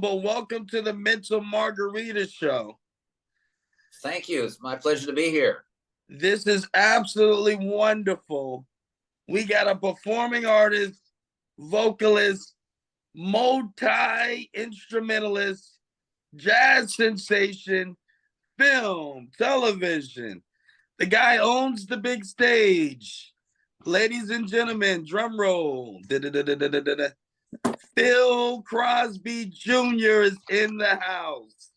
Global. Welcome to the Mental Margarita Show. Thank you. It's my pleasure to be here. This is absolutely wonderful. We got a performing artist, vocalist, multi-instrumentalist, jazz sensation, film, television. The guy owns the big stage. Ladies and gentlemen, drum roll. Phil Crosby Jr. is in the house.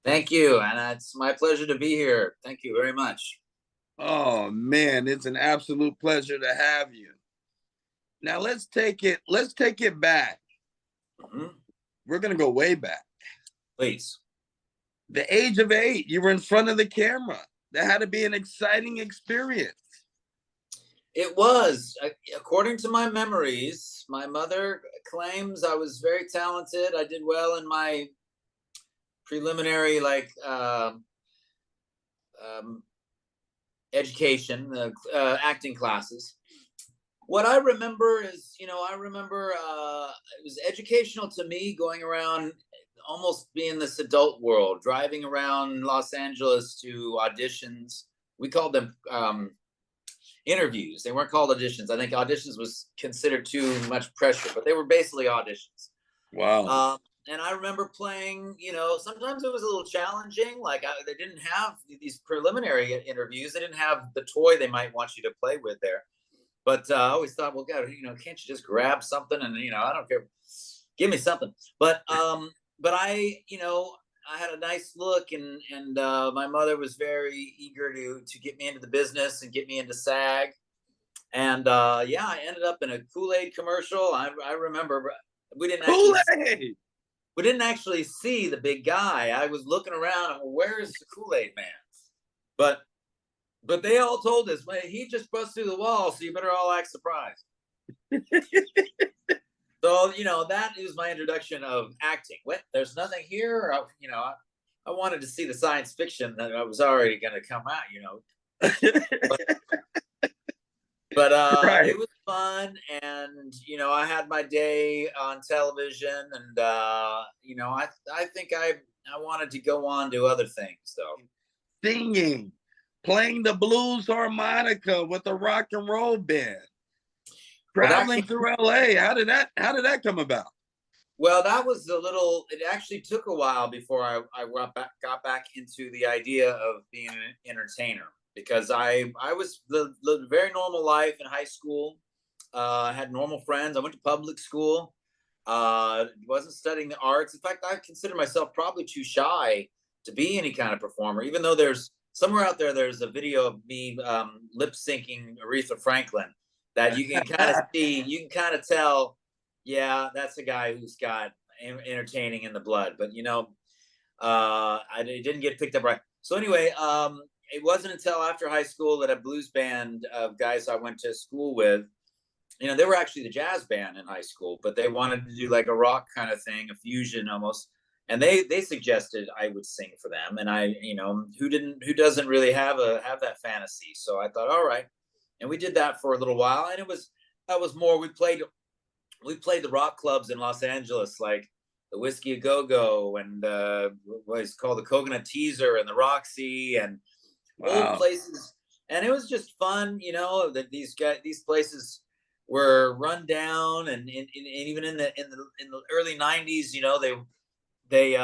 Thank you, and it's my pleasure to be here. Thank you very much. Oh man, it's an absolute pleasure to have you. Now let's take it back. We're gonna go way back. Please. The age of 8, you were in front of the camera. That had to be an exciting experience. It was. According to my memories, my mother claims I was very talented. I did well in my preliminary education, acting classes. What I remember is, it was educational to me, going around, almost being this adult world, driving around Los Angeles to auditions. We called them interviews. They weren't called auditions. I think auditions was considered too much pressure, but they were basically auditions. Wow. And I remember playing, sometimes it was a little challenging. They didn't have these preliminary interviews. They didn't have the toy they might want you to play with there. But I always thought, well, God, can't you just grab something and, I don't care, give me something. But I had a nice look, and my mother was very eager to get me into the business and get me into SAG. And I ended up in a Kool-Aid commercial. I remember we didn't actually see the big guy. I was looking around and, well, where's the Kool-Aid man? But they all told us, well, he just busts through the wall, so you better all act surprised. So, that is my introduction of acting. What? There's nothing here. I wanted to see the science fiction that I was already going to come out, But right. It was fun, and I had my day on television, and I think I wanted to go on to other things, though. Singing, playing the blues harmonica with the rock and roll band, traveling through LA. How did that come about? Well, that was it actually took a while before I got back into the idea of being an entertainer, because I was lived a very normal life in high school. I had normal friends. I went to public school. Wasn't studying the arts. In fact, I consider myself probably too shy to be any kind of performer, even though there's somewhere out there's a video of me lip syncing Aretha Franklin that you can kind of see. You can kind of tell, yeah, that's a guy who's got entertaining in the blood. But I didn't get picked up right. So anyway, it wasn't until after high school that a blues band of guys I went to school with, they were actually the jazz band in high school, but they wanted to do like a rock kind of thing, a fusion almost. And they suggested I would sing for them. And I, who doesn't really have that fantasy? So I thought, all right. And we did that for a little while. And that was more, we played the rock clubs in Los Angeles, like the Whiskey A Go-Go and what's called the Coconut Teaser and the Roxy and old places. And it was just fun, that these places were run down, and even in the early 90s, they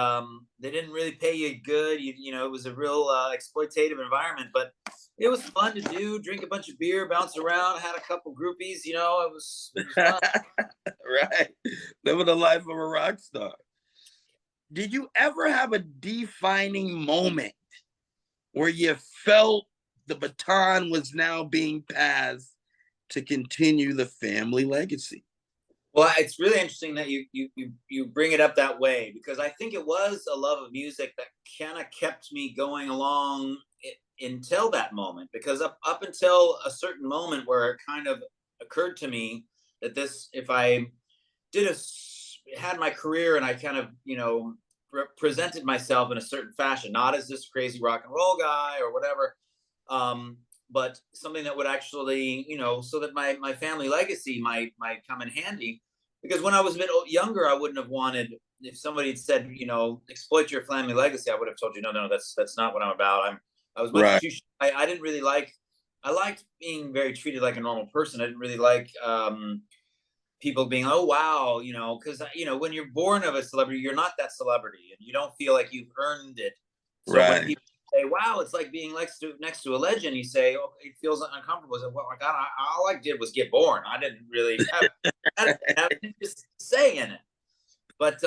didn't really pay you good. It was a real exploitative environment, but it was fun to do. Drink a bunch of beer, bounce around, had a couple groupies. It was fun. Right, living the life of a rock star. Did you ever have a defining moment where you felt the baton was now being passed to continue the family legacy? Well, it's really interesting that you bring it up that way, because I think it was a love of music that kind of kept me going along until that moment. Because up until a certain moment where it kind of occurred to me that if I had my career and I kind of presented myself in a certain fashion, not as this crazy rock and roll guy or whatever, but something that would actually, so that my family legacy might come in handy, because when I was a bit younger, I wouldn't have wanted, if somebody had said, exploit your family legacy, I would have told you, no, that's not what I'm about. I was much Right. too shy. I didn't really like, I liked being very treated like a normal person. I didn't really like people being, oh, wow, because, when you're born of a celebrity, you're not that celebrity and you don't feel like you've earned it. So when Right. people say, wow, it's like being next to a legend, you say, oh, it feels uncomfortable. So, well, God, all I did was get born. I didn't really have anything to say in it. But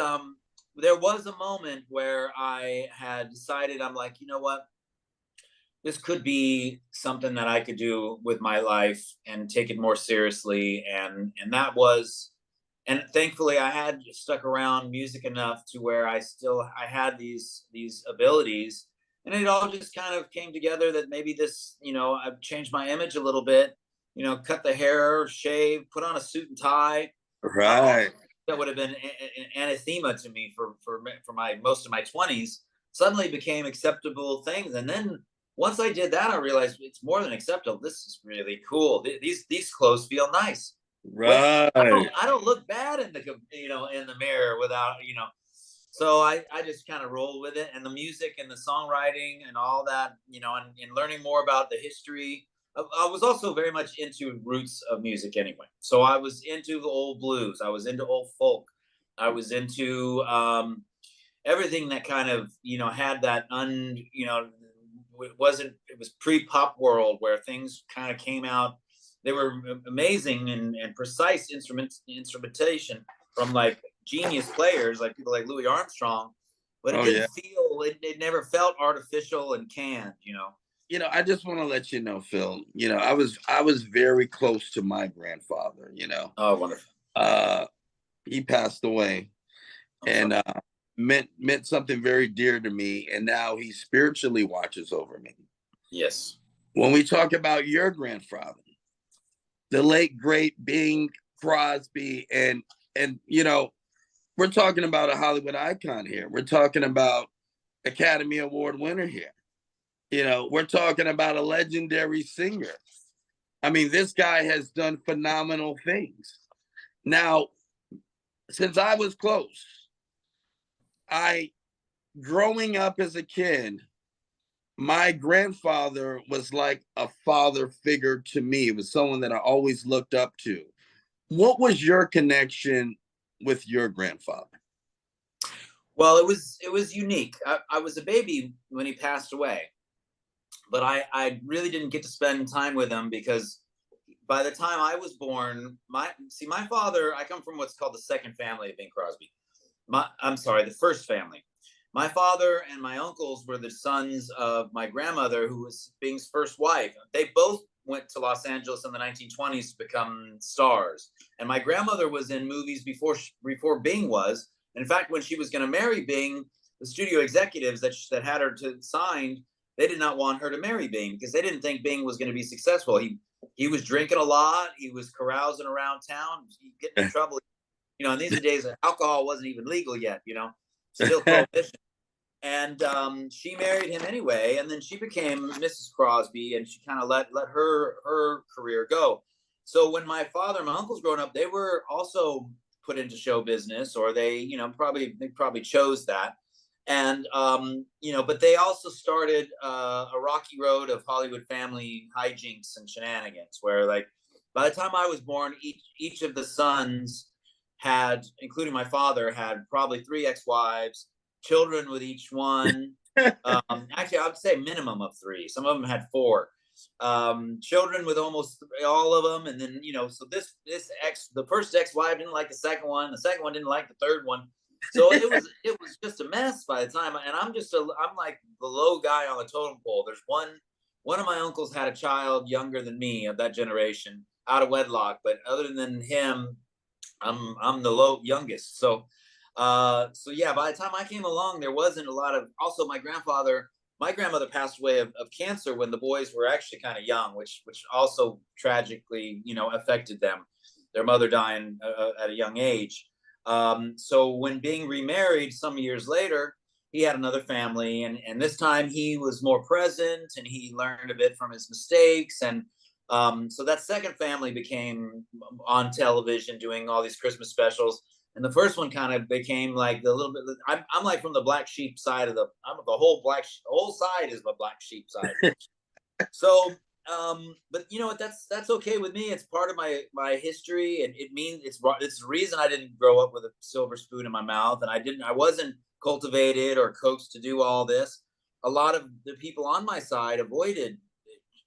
there was a moment where I had decided, I'm like, you know what? This could be something that I could do with my life and take it more seriously. And that was, and thankfully I had stuck around music enough to where I had these abilities, and it all just kind of came together that maybe this, I've changed my image a little bit, cut the hair, shave, put on a suit and tie. All Right. that would have been anathema to me for my most of my 20s suddenly became acceptable things. And then once I did that, I realized it's more than acceptable. This is really cool. These clothes feel nice. Wait, Right. I don't look bad in the in the mirror without So I just kind of rolled with it, and the music and the songwriting and all that, and learning more about the history. I was also very much into roots of music anyway. So I was into the old blues. I was into old folk. I was into everything that kind of had that it was pre-pop world where things kind of came out. They were amazing and precise instrumentation from like genius players like people like Louis Armstrong, but it Oh didn't yeah. feel it never felt artificial and canned. I just want to let you know, Phil, I was very close to my grandfather, Oh, wonderful. Uh he passed away, I'm and sorry. meant something very dear to me, and now he spiritually watches over me. Yes. When we talk about your grandfather, the late great Bing Crosby, and we're talking about a Hollywood icon here. We're talking about Academy Award winner here. We're talking about a legendary singer. I mean, this guy has done phenomenal things. Now, since I was close, I growing up as a kid, my grandfather was like a father figure to me. It was someone that I always looked up to. What was your connection with your grandfather? Well, it was unique. I was a baby when he passed away, but I really didn't get to spend time with him because by the time I was born, my father, I come from what's called the second family of Bing Crosby. I'm sorry, the first family. My father and my uncles were the sons of my grandmother, who was Bing's first wife. They both went to Los Angeles in the 1920s to become stars. And my grandmother was in movies before Bing was. In fact, when she was going to marry Bing, the studio executives that had her to sign, they did not want her to marry Bing because they didn't think Bing was going to be successful. He was drinking a lot. He was carousing around town, getting in trouble. In these days, alcohol wasn't even legal yet. Still prohibition. And she married him anyway, and then she became Mrs. Crosby, and she kind of let her career go. So when my father and my uncles growing up, they were also put into show business, or they probably chose that. And but they also started a rocky road of Hollywood family hijinks and shenanigans, where like by the time I was born, each of the sons had, including my father, had probably 3 ex-wives, children with each one. Actually, I would say minimum of 3. Some of them had 4. Children with almost all of them, and then so the first ex-wife didn't like the second one. The second one didn't like the third one. So it was just a mess by the time. And I'm like the low guy on the totem pole. There's one of my uncles had a child younger than me of that generation out of wedlock, but other than him, I'm the youngest. So yeah, by the time I came along, there wasn't a lot of. Also, my grandmother passed away of cancer when the boys were actually kind of young, which also tragically affected them. Their mother dying at a young age. So when being remarried some years later, he had another family, and this time he was more present, and he learned a bit from his mistakes, and So that second family became on television doing all these Christmas specials. And the first one kind of became like the little bit. I'm like from the black sheep side of I'm the whole the whole side is the black sheep side. So, but you know what? That's okay with me. It's part of my history, and it means it's the reason I didn't grow up with a silver spoon in my mouth, and I wasn't cultivated or coached to do all this. A lot of the people on my side avoided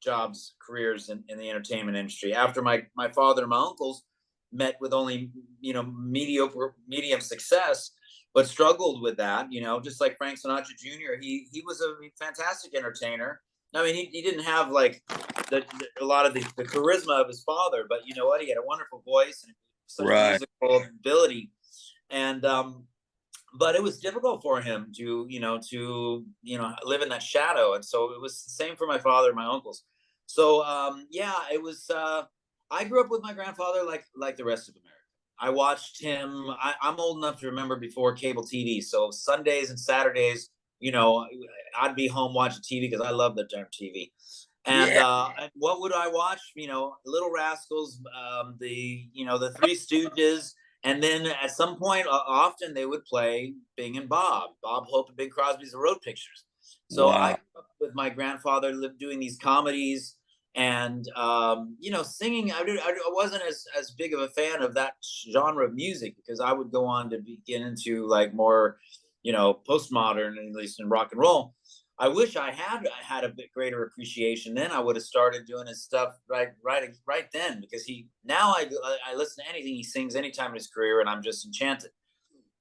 jobs, careers in the entertainment industry. After my father and my uncles met with only medium success, but struggled with that. Just like Frank Sinatra Jr. He was a fantastic entertainer. I mean, he didn't have like a lot of the charisma of his father, but you know what? He had a wonderful voice and such musical ability, and but it was difficult for him to live in that shadow, and so it was the same for my father and my uncles. So yeah, it was. I grew up with my grandfather like the rest of America. I watched him. I'm old enough to remember before cable TV. So Sundays and Saturdays, I'd be home watching TV because I love the darn TV. And what would I watch? Little Rascals, the Three Stooges, and then at some point, often they would play Bing and Bob Hope, and Bing Crosby's The Road Pictures. So I grew up with my grandfather doing these comedies and singing. I wasn't as big of a fan of that genre of music because I would go on to get into like more postmodern, at least in rock and roll. I wish I had a bit greater appreciation then. I would have started doing his stuff right then, because now I listen to anything he sings anytime in his career and I'm just enchanted.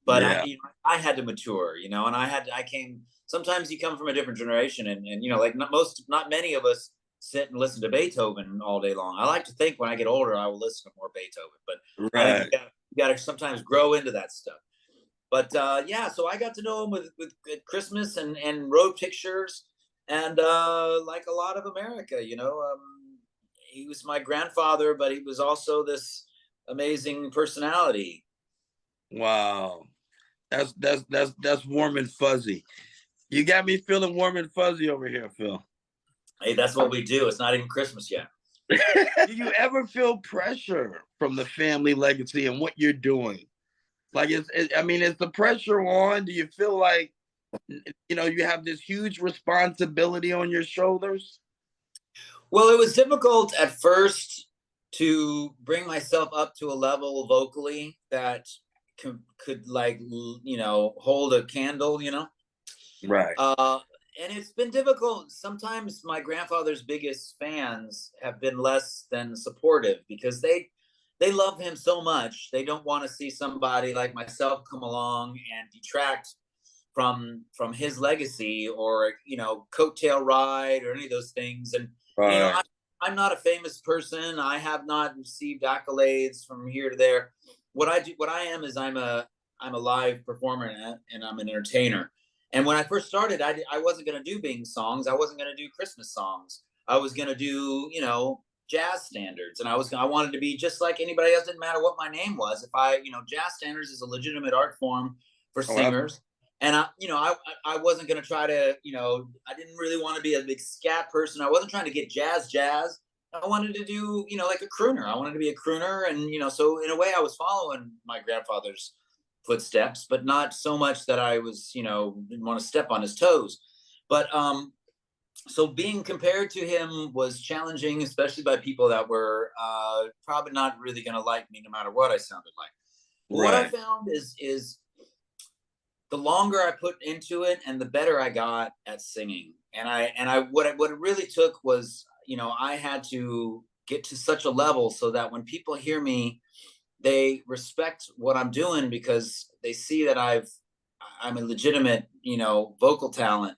But I had to mature, and I came. Sometimes you come from a different generation, and like not many of us sit and listen to Beethoven all day long. I like to think when I get older, I will listen to more Beethoven, but I think you got to sometimes grow into that stuff. But yeah, so I got to know him with Christmas and Road Pictures, and like a lot of America, he was my grandfather, but he was also this amazing personality. Wow, that's warm and fuzzy. You got me feeling warm and fuzzy over here, Phil. Hey, that's what we do. It's not even Christmas yet. Do you ever feel pressure from the family legacy and what you're doing? Like, is the pressure on? Do you feel like, you have this huge responsibility on your shoulders? Well, it was difficult at first to bring myself up to a level vocally that could hold a candle, Right. And it's been difficult. Sometimes my grandfather's biggest fans have been less than supportive because they love him so much. They don't want to see somebody like myself come along and detract from his legacy, or coattail ride, or any of those things. And I'm not a famous person. I have not received accolades from here to there. What I am is I'm a live performer and I'm an entertainer. And when I first started, I wasn't going to do Bing songs. I wasn't going to do Christmas songs. I was going to do jazz standards, and I wanted to be just like anybody else. Didn't matter what my name was. If jazz standards is a legitimate art form for singers. And I wasn't going to try to, I didn't really want to be a big scat person. I wasn't trying to get jazz. I wanted to do, like a crooner. I wanted to be a crooner. And, so in a way I was following my grandfather's footsteps, but not so much that I was, didn't want to step on his toes. But so being compared to him was challenging, especially by people that were probably not really going to like me no matter what I sounded like. What I found is the longer I put into it and the better I got at singing. And what it really took was, I had to get to such a level so that when people hear me, they respect what I'm doing because they see that I'm a legitimate, vocal talent.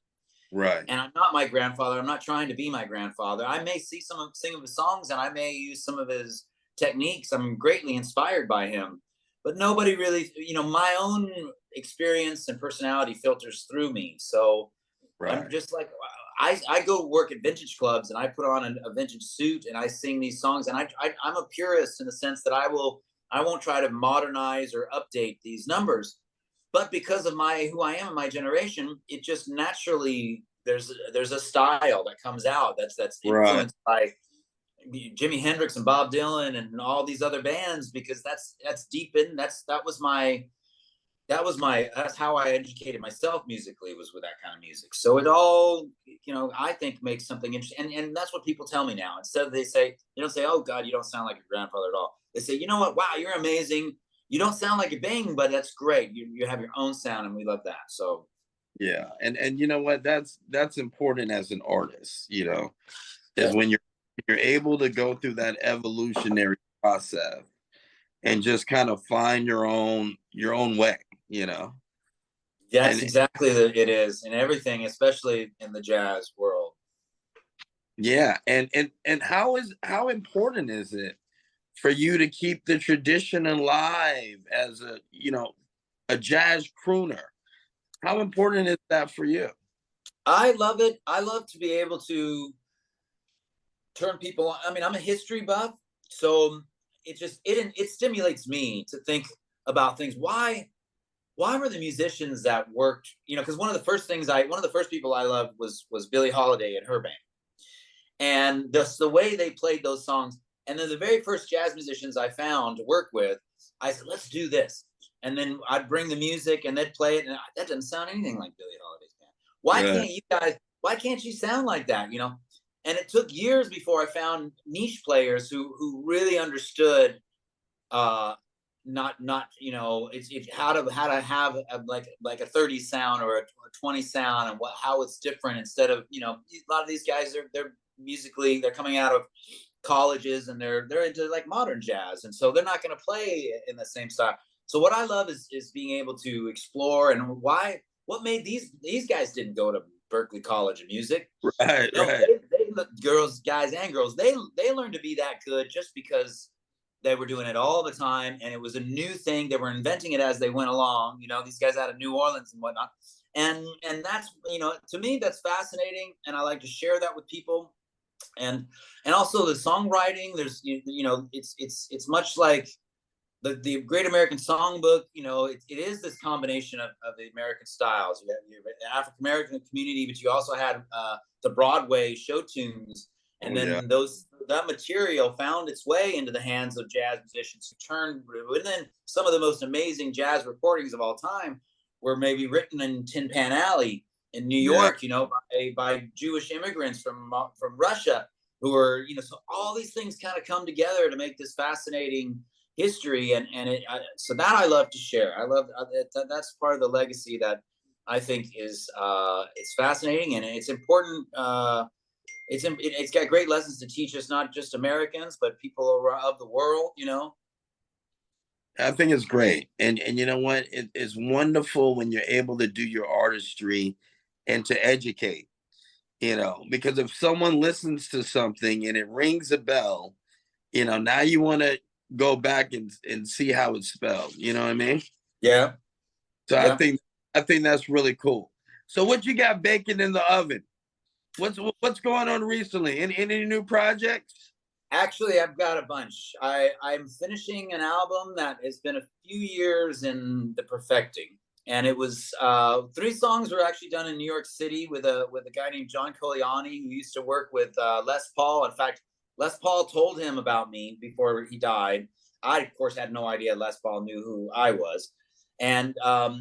Right. And I'm not my grandfather. I'm not trying to be my grandfather. I may sing of his songs and I may use some of his techniques. I'm greatly inspired by him, but nobody really, my own experience and personality filters through me. So I'm just like, I go work at vintage clubs and I put on a vintage suit and I sing these songs. And I'm a purist in the sense that I won't try to modernize or update these numbers. But because of who I am in my generation, it just naturally there's a style that comes out that's influenced by Jimi Hendrix and Bob Dylan and all these other bands, because that's deep in, that's how I educated myself musically, was with that kind of music. So it all, I think makes something interesting. And that's what people tell me now. Instead of, they don't say, oh God, you don't sound like your grandfather at all. They say, you know what? Wow, you're amazing. You don't sound like a bang, but that's great. You have your own sound, and we love that. So Yeah. And you know what? That's important as an artist, is yeah, when you're able to go through that evolutionary process and just kind of find your own way, that's and exactly it is in everything, especially in the jazz world. yeah, and how important is it for you to keep the tradition alive as a jazz crooner? How important is that for you? I love it. I love to be able to turn people on. I mean, I'm a history buff, so it stimulates me to think about things. Why were the musicians that worked? Because one of the first people I loved was Billie Holiday and her band, and the way they played those songs. And then the very first jazz musicians I found to work with, I said, let's do this. And then I'd bring the music and they'd play it, and that doesn't sound anything like Billie Holiday's band. Why Right. can't you guys? Why can't you sound like that? And it took years before I found niche players who really understood, uh not it's how to have like a 30 sound or a 20 sound, and how it's different, instead of, a lot of these guys, they're musically, they're coming out of colleges, and they're into like modern jazz, and so they're not going to play in the same style. So what I love is being able to explore, and what made these guys didn't go to Berkeley College of Music. Right, No, right. guys and girls, they learned to be that good just because they were doing it all the time, and it was a new thing. They were inventing it as they went along. These guys out of New Orleans and whatnot, and that's, to me, that's fascinating, and I like to share that with people. And also the songwriting. There's, it's much like the Great American Songbook. It is this combination of the American styles. You have the African American community, but you also had the Broadway show tunes, Oh and yeah. then that material found its way into the hands of jazz musicians who turned. And then some of the most amazing jazz recordings of all time were maybe written in Tin Pan Alley in New Yeah. York, by Jewish immigrants from Russia, who are, so all these things kind of come together to make this fascinating history. So that I love to share. I love that's part of the legacy that I think is it's fascinating, and it's important. It's got great lessons to teach us, not just Americans, but people of the world. I think it's great. And you know what? It's wonderful when you're able to do your artistry and to educate, because if someone listens to something and it rings a bell, now you want to go back and see how it's spelled. You know what I mean? Yeah, So I yeah. think I think that's really cool. So what you got baking in the oven? What's going on recently? Any new projects? Actually, I've got a bunch. I'm finishing an album that has been a few years in the perfecting, and it was 3 songs were actually done in New York City with a guy named John Coliani, who used to work with Les Paul. In fact, Les Paul told him about me before he died. I, of course, had no idea Les Paul knew who I was, and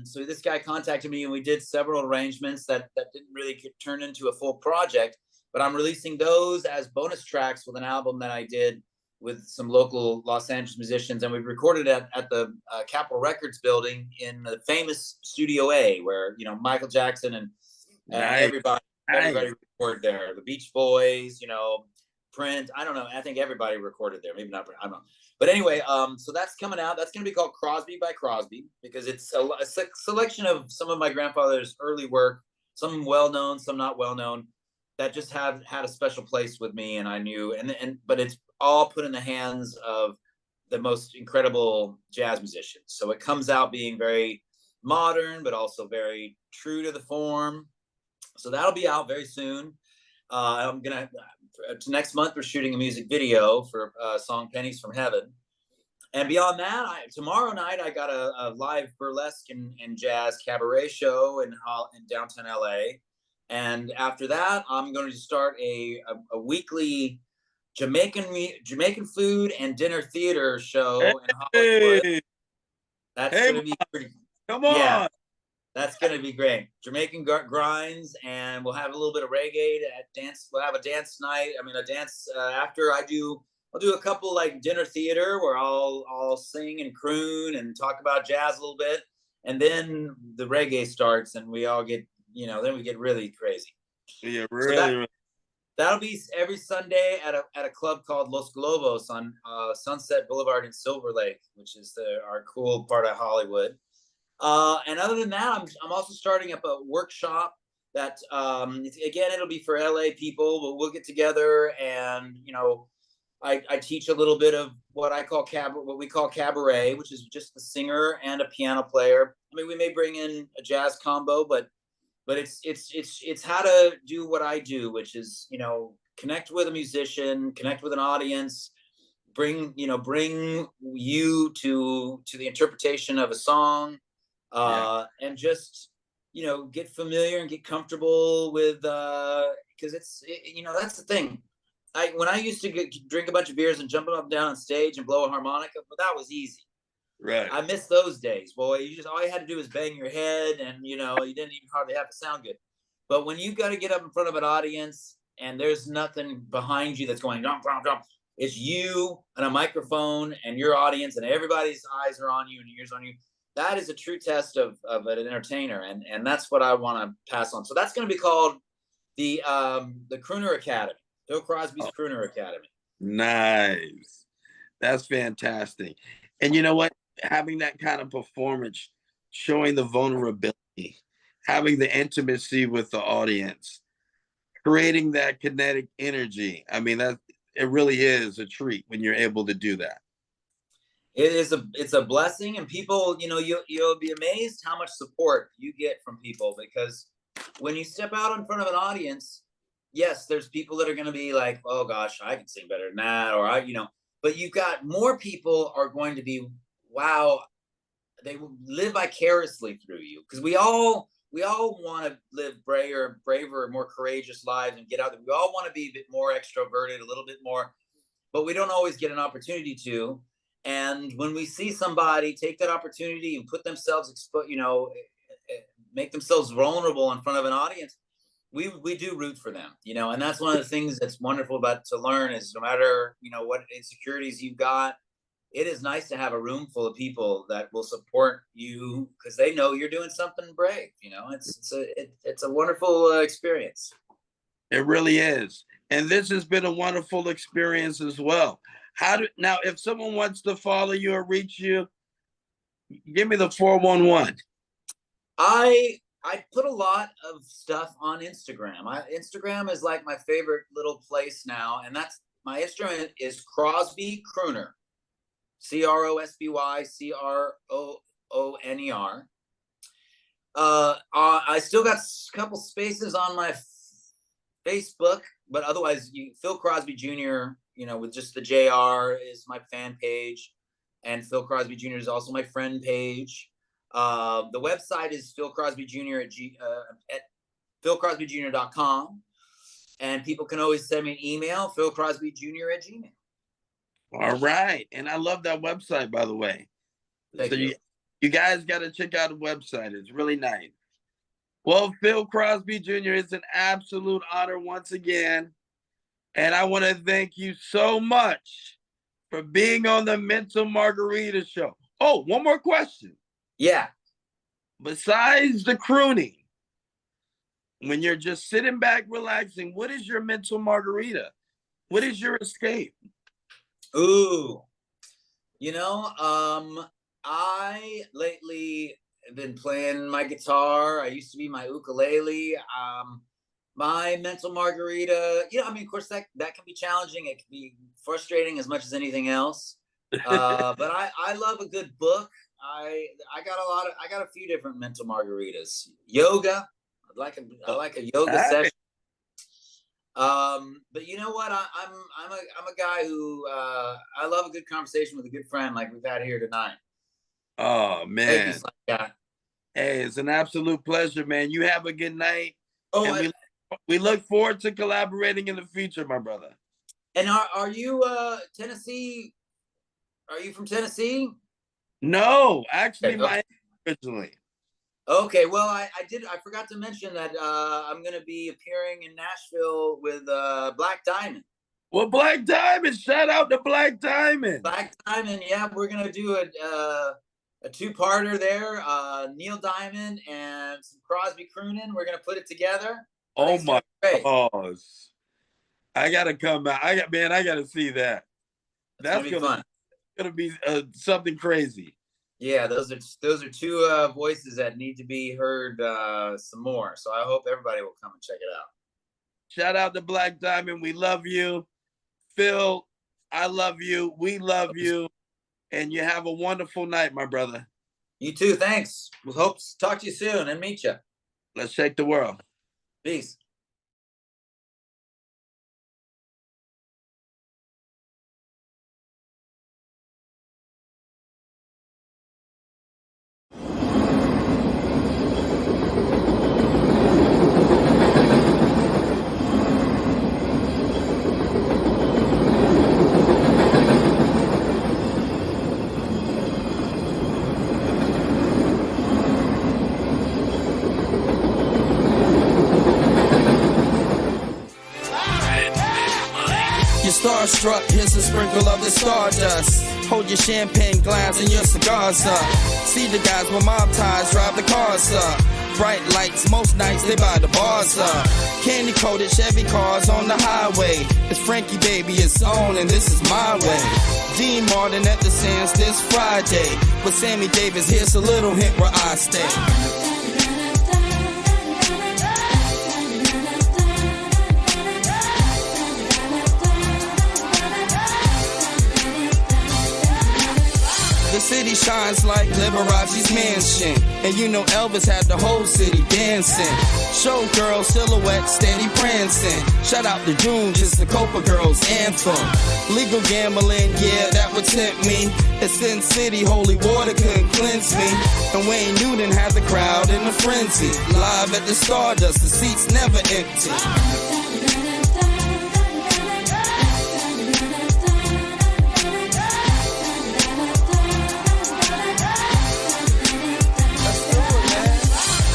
so this guy contacted me, and we did several arrangements that didn't really turn into a full project. But I'm releasing those as bonus tracks with an album that I did with some local Los Angeles musicians, and we recorded at the Capitol Records building in the famous Studio A, where Michael Jackson and Nice, everybody nice. recorded there. The Beach Boys, Prince. I don't know. I think everybody recorded there. Maybe not. I don't know. But anyway, so that's coming out. That's going to be called Crosby by Crosby, because it's a selection of some of my grandfather's early work, some well known, some not well known, that just had a special place with me, and I knew, but it's all put in the hands of the most incredible jazz musicians. So it comes out being very modern, but also very true to the form. So that'll be out very soon. I'm gonna Next month we're shooting a music video for song "Pennies from Heaven." And beyond that, tomorrow night I got a live burlesque and jazz cabaret show in downtown LA. And after that, I'm going to start a weekly Jamaican food and dinner theater show in Hollywood. Hey, That's hey, gonna be pretty. come Yeah, on. that's gonna be great. Jamaican grinds, and we'll have a little bit of reggae at dance. We'll have a dance night. I mean, a dance after I do. I'll do a couple like dinner theater where I'll sing and croon and talk about jazz a little bit, and then the reggae starts, and we all get then we get really crazy. Yeah, So really. that'll be every Sunday at a club called Los Globos on Sunset Boulevard in Silver Lake, which is our cool part of Hollywood. And other than that, I'm also starting up a workshop that again it'll be for LA people, but we'll get together and I teach a little bit of what we call cabaret, which is just the singer and a piano player. I mean, we may bring in a jazz combo, but it's how to do what I do, which is connect with a musician, connect with an audience, bring you to the interpretation of a song, and just get familiar and get comfortable with because that's the thing. When I used to drink a bunch of beers and jump up and down on stage and blow a harmonica, but that was easy. Right. I miss those days. Boy, all you had to do was bang your head, and you didn't even hardly have to sound good. But when you got to get up in front of an audience and there's nothing behind you that's going jump, jump, jump, it's you and a microphone and your audience, and everybody's eyes are on you and ears on you. That is a true test of an entertainer, and that's what I want to pass on. So that's going to be called the Crooner Academy, Bill Crosby's Crooner Academy. Nice. That's fantastic. And you know what? Having that kind of performance, showing the vulnerability, having the intimacy with the audience, creating that kinetic energy. I mean, it really is a treat when you're able to do that. It's a blessing, and people, you'll be amazed how much support you get from people, because when you step out in front of an audience, yes, there's people that are going to be like, oh gosh, I can sing better than that, or but you've got more people are going to be, wow, they live vicariously through you, because we all want to live braver, more courageous lives and get out there. We all want to be a bit more extroverted, a little bit more, but we don't always get an opportunity to. And when we see somebody take that opportunity and put themselves make themselves vulnerable in front of an audience, we do root for them, and that's one of the things that's wonderful about to learn is no matter what insecurities you've got, it is nice to have a room full of people that will support you because they know you're doing something brave. It's a wonderful experience. It really is. And this has been a wonderful experience as well. Now, if someone wants to follow you or reach you, give me the 411. I put a lot of stuff on Instagram. Instagram is like my favorite little place now, and that's my Instagram is Crosby Crooner, CROSBY CROONER. I still got a couple spaces on my Facebook, but otherwise, Phil Crosby Jr. With just the JR is my fan page, and Phil Crosby Jr. is also my friend page. The website is Phil Crosby Jr. at philcrosbyjr.com, and people can always send me an email, philcrosbyjr@gmail. All right. And I love that website, by the way. Thank you. You guys got to check out the website. It's really nice. Well, Phil Crosby Jr., it's an absolute honor once again. And I want to thank you so much for being on the Mental Margarita Show. Oh, one more question. Yeah. Besides the crooning, when you're just sitting back, relaxing, what is your mental margarita? What is your escape? Ooh, I lately have been playing my guitar. I used to be my ukulele. My mental margarita, of course that can be challenging. It can be frustrating as much as anything else. But I love a good book. I got a few different mental margaritas. Yoga. I like a yoga session. But you know what? I'm a guy who I love a good conversation with a good friend like we've had here tonight. Oh man. Thank you, Slykat. Hey, it's an absolute pleasure, man. You have a good night. Oh, and we look forward to collaborating in the future, my brother. And are you Tennessee? Are you from Tennessee? No, actually, Okay. my originally. Okay, well, I forgot to mention that I'm going to be appearing in Nashville with Black Diamond. Well, Black Diamond, shout out to Black Diamond. Black Diamond, yeah, we're going to do a two-parter there. Neil Diamond and some Crosby crooning. We're going to put it together. Oh my gosh. I got to come back. I got to see that. That's going to be fun. Going to be something crazy. Yeah, those are two voices that need to be heard some more. So I hope everybody will come and check it out. Shout out to Black Diamond. We love you. Phil, I love you. We love you. And you have a wonderful night, my brother. You too. Thanks. We'll hope to talk to you soon and meet you. Let's shake the world. Peace. Starstruck, here's a sprinkle of the stardust. Hold your champagne glass and your cigars up. See the guys with mob ties drive the cars up. Bright lights, most nights they buy the bars up. Candy coated Chevy cars on the highway. It's Frankie baby, it's on and this is my way. Dean Martin at the Sands this Friday. With Sammy Davis, here's a little hint where I stay. The city shines like Liberace's mansion. And you know Elvis had the whole city dancing. Showgirl silhouette steady prancing. Shout out to June, just the Copa Girls anthem. Legal gambling, yeah, that would tempt me. It's Sin City, holy water couldn't cleanse me. And Wayne Newton had the crowd in a frenzy. Live at the Stardust, the seats never empty.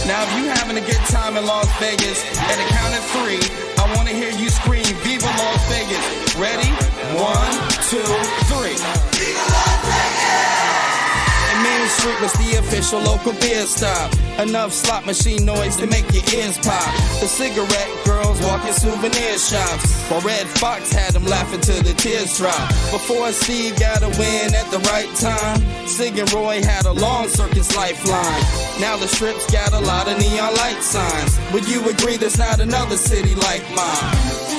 Now if you having a good time in Las Vegas, at the count of 3, I want to hear you scream, Viva Las Vegas. Ready? 1, 2, 3. Viva Las Vegas! And Main Street was the official local beer stop. Enough slot machine noise to make your ears pop. The cigarette girls walking souvenir shops, while Red Fox had them laughing till the tears drop. Before Steve got a win at the right time, Sig and Roy had a long circus lifeline. Now the Strip's got a lot of neon light signs. Would you agree there's not another city like mine?